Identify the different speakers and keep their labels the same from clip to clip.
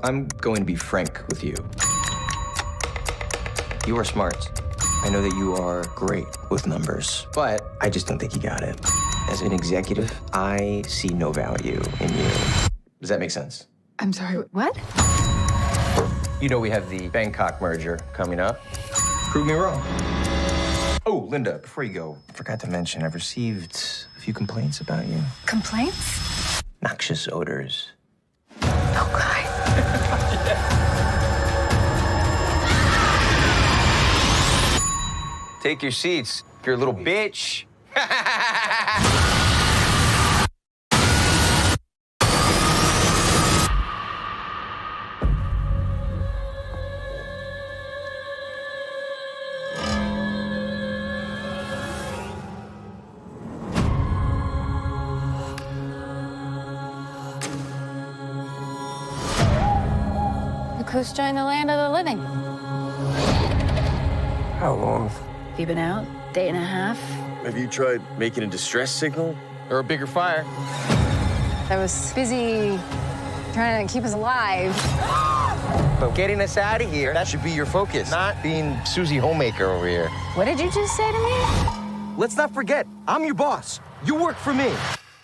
Speaker 1: I'm going to be frank with you. You are smart. I know that you are great with numbers, but I just don't think you got it. As an executive, I see no value in you. Does that make sense?
Speaker 2: I'm sorry, what?
Speaker 1: You know we have the Bangkok merger coming up. Prove me wrong. Oh, Linda, before you go, I forgot to mention I've received a few complaints about you.
Speaker 2: Complaints?
Speaker 1: Noxious odors.
Speaker 2: Oh, God.
Speaker 1: Take your seats, you're a little bitch.
Speaker 2: The coast joined the land of the living.
Speaker 1: How long?
Speaker 2: You been out? Day and a half?
Speaker 1: Have you tried making a distress signal? Or a bigger fire?
Speaker 2: I was busy trying to keep us alive.
Speaker 1: But getting us out of here, that should be your focus, not being Susie Homemaker over here.
Speaker 2: What did you just say to me?
Speaker 1: Let's not forget, I'm your boss. You work for me.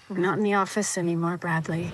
Speaker 2: We're not in the office anymore, Bradley.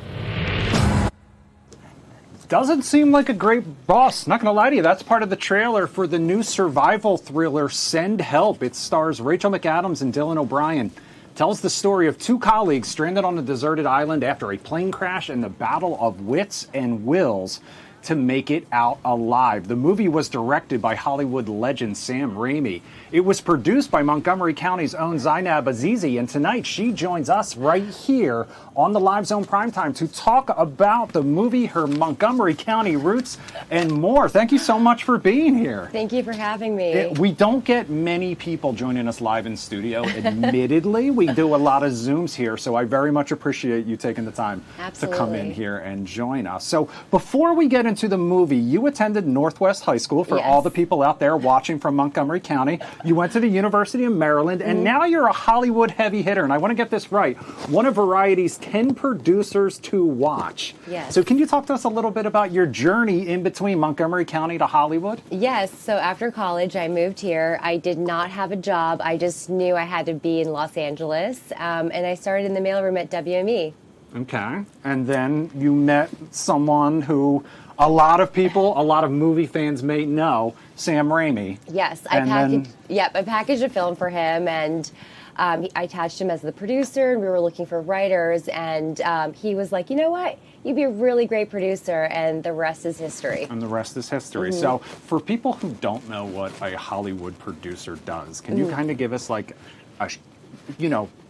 Speaker 3: Doesn't seem like a great boss. Not gonna lie to you, that's part of the trailer for the new survival thriller Send Help. It stars Rachel McAdams and Dylan O'Brien. Tells the story of two colleagues stranded on a deserted island after a plane crash and the battle of wits and wills to make it out alive. The movie was directed by Hollywood legend Sam Raimi. It was produced by Montgomery County's own Zainab Azizi, and tonight she joins us right here on the Live Zone Primetime to talk about the movie, her Montgomery County roots, and more. Thank you so much for being here.
Speaker 4: Thank you for having me.
Speaker 3: We don't get many people joining us live in studio, admittedly. We do a lot of Zooms here, so I very much appreciate you taking the time to come in here and join us. So before we get into the movie, you attended Northwest High School, for all the people out there watching from Montgomery County. You went to the University of Maryland, and now you're a Hollywood heavy hitter. And I want to get this right. One of Variety's 10 producers to watch.
Speaker 4: Yes.
Speaker 3: So can you talk to us a little bit about your journey in between Montgomery County to Hollywood?
Speaker 4: Yes, so after college, I moved here. I did not have a job. I just knew I had to be in Los Angeles, and I started in the mailroom at WME.
Speaker 3: Okay. And then you met someone who a lot of people, a lot of movie fans may know, Sam Raimi.
Speaker 4: Yes, I packaged a film for him, and I attached him as the producer, and we were looking for writers, and he was like, you know what? You'd be a really great producer, and the rest is history.
Speaker 3: And the rest is history. So for people who don't know what a Hollywood producer does, can you kind of give us like,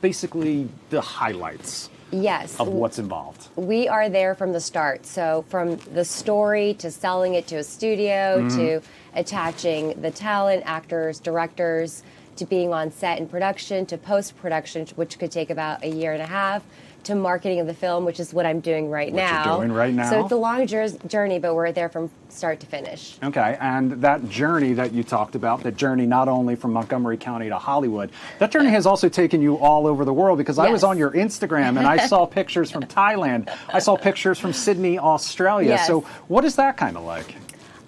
Speaker 3: basically the highlights?
Speaker 4: Yes.
Speaker 3: Of what's involved.
Speaker 4: We are there from the start. So from the story to selling it to a studio to attaching the talent, actors, directors, to being on set and production, to post-production, which could take about a year and a half, to marketing of the film, which is what I'm doing right now.
Speaker 3: You're doing right now.
Speaker 4: So it's a long journey, but we're there from start to finish.
Speaker 3: Okay, and that journey that you talked about, that journey not only from Montgomery County to Hollywood, that journey has also taken you all over the world, because I was on your Instagram and I saw pictures from Thailand. I saw pictures from Sydney, Australia.
Speaker 4: Yes.
Speaker 3: So what is that kind of like?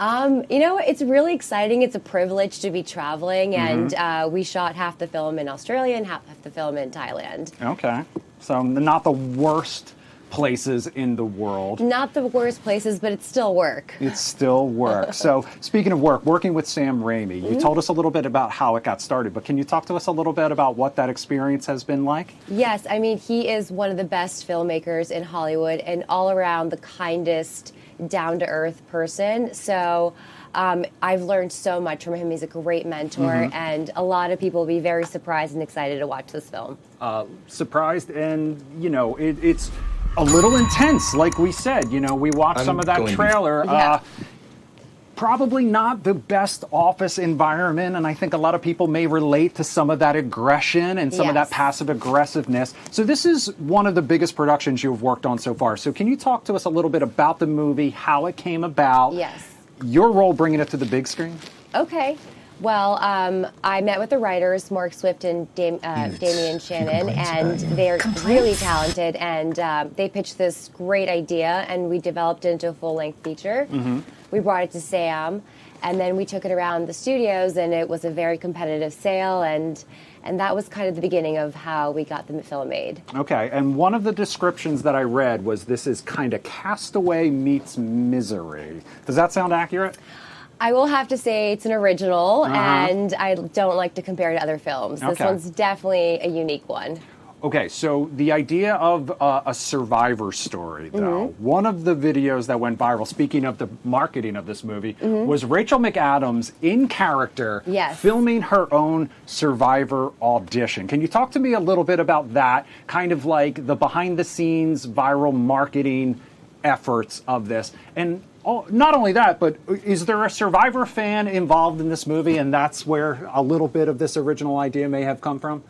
Speaker 4: It's really exciting. It's a privilege to be traveling, and we shot half the film in Australia and half the film in Thailand.
Speaker 3: Okay, so not the worst places in the world.
Speaker 4: Not the worst places, but it's still work.
Speaker 3: It's still work. So speaking of work, working with Sam Raimi, you told us a little bit about how it got started, but can you talk to us a little bit about what that experience has been like?
Speaker 4: Yes, I mean, he is one of the best filmmakers in Hollywood and all around the kindest, down-to-earth person. So I've learned so much from him. He's a great mentor, and a lot of people will be very surprised and excited to watch this film.
Speaker 3: Surprised, and, it's a little intense, like we said. We watched some of that trailer. Probably not the best office environment, and I think a lot of people may relate to some of that aggression and some of that passive aggressiveness. So this is one of the biggest productions you've worked on so far. So can you talk to us a little bit about the movie, how it came about?
Speaker 4: Yes.
Speaker 3: Your role bringing it to the big screen?
Speaker 4: Okay. Well, I met with the writers, Mark Swift and Damian Shannon, and they're really talented. And they pitched this great idea, and we developed it into a full-length feature. We brought it to Sam, and then we took it around the studios, and it was a very competitive sale, and that was kind of the beginning of how we got the film made.
Speaker 3: Okay, and one of the descriptions that I read was this is kind of Castaway meets Misery. Does that sound accurate?
Speaker 4: I will have to say it's an original, and I don't like to compare to other films. This one's definitely a unique one.
Speaker 3: Okay, so the idea of a survivor story, though, one of the videos that went viral, speaking of the marketing of this movie, was Rachel McAdams in character filming her own survivor audition. Can you talk to me a little bit about that, kind of like the behind-the-scenes viral marketing efforts of this? And not only that, but is there a Survivor fan involved in this movie, and that's where a little bit of this original idea may have come from?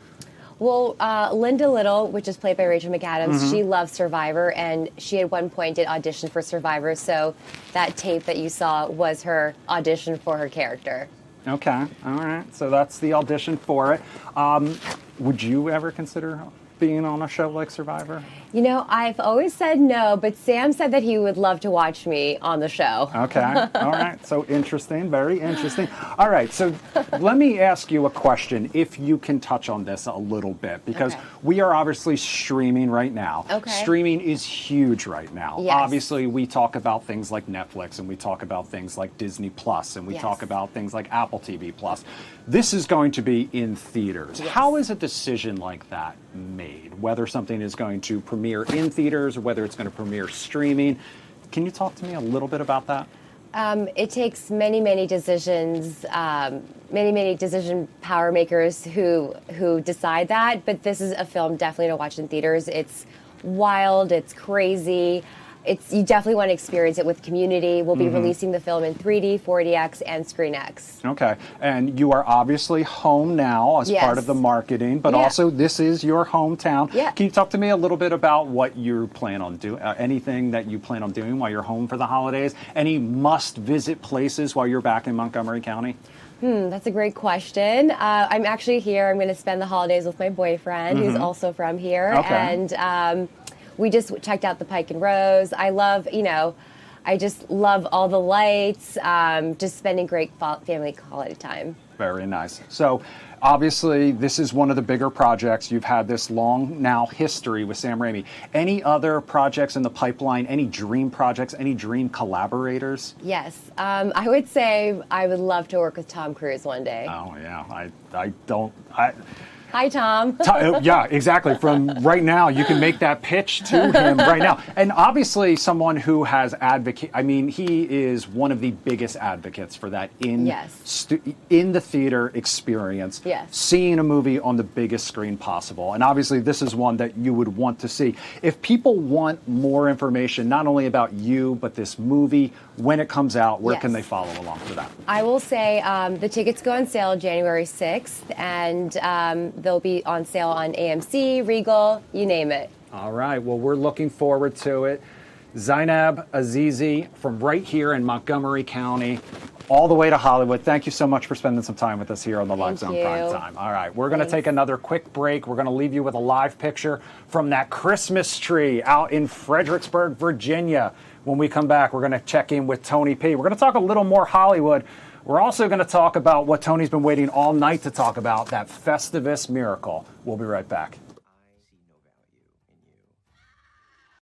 Speaker 4: Well, Linda Little, which is played by Rachel McAdams, she loves Survivor, and she at one point did audition for Survivor, so that tape that you saw was her audition for her character.
Speaker 3: Okay, all right, so that's the audition for it. Would you ever consider being on a show like Survivor?
Speaker 4: You know, I've always said no, but Sam said that he would love to watch me on the show.
Speaker 3: Okay, all right, so interesting, very interesting. All right, so let me ask you a question, if you can touch on this a little bit, because we are obviously streaming right now. Streaming is huge right now. Obviously, we talk about things like Netflix, and we talk about things like Disney Plus, and we talk about things like Apple TV Plus. This is going to be in theaters. How is a decision like that made? Whether something is going to premiere in theaters or whether it's going to premiere streaming. Can you talk to me a little bit about that?
Speaker 4: It takes many, many decisions, many decision power makers who decide that. But this is a film definitely to watch in theaters. It's wild. It's crazy. You definitely want to experience it with community. We'll be releasing the film in 3D, 4DX, and ScreenX.
Speaker 3: Okay, and you are obviously home now as part of the marketing, but also this is your hometown. Can you talk to me a little bit about what you plan on doing, anything that you plan on doing while you're home for the holidays? Any must-visit places while you're back in Montgomery County?
Speaker 4: That's a great question. I'm actually here. I'm going to spend the holidays with my boyfriend, who's also from here. And we just checked out the Pike and Rose. I love, I just love all the lights, just spending great family quality time.
Speaker 3: Very nice. So obviously this is one of the bigger projects. You've had this long now history with Sam Raimi. Any other projects in the pipeline, any dream projects, any dream collaborators?
Speaker 4: Yes. I would say I would love to work with Tom Cruise one day.
Speaker 3: Oh, yeah.
Speaker 4: Hi, Tom.
Speaker 3: Yeah, exactly. From right now, you can make that pitch to him right now. And obviously someone who has he is one of the biggest advocates for that in the theater experience, seeing a movie on the biggest screen possible. And obviously this is one that you would want to see. If people want more information, not only about you, but this movie, when it comes out, where can they follow along for that? I
Speaker 4: will say the tickets go on sale January 6th, and they'll be on sale on AMC, Regal, you name it.
Speaker 3: All right. Well, we're looking forward to it. Zainab Azizi from right here in Montgomery County, all the way to Hollywood. Thank you so much for spending some time with us here on the Live Zone Prime Time. All right. We're going to take another quick break. We're going to leave you with a live picture from that Christmas tree out in Fredericksburg, Virginia. When we come back, we're going to check in with Tony P. We're going to talk a little more Hollywood. We're also going to talk about what Tony's been waiting all night to talk about, that Festivus miracle. We'll be right back.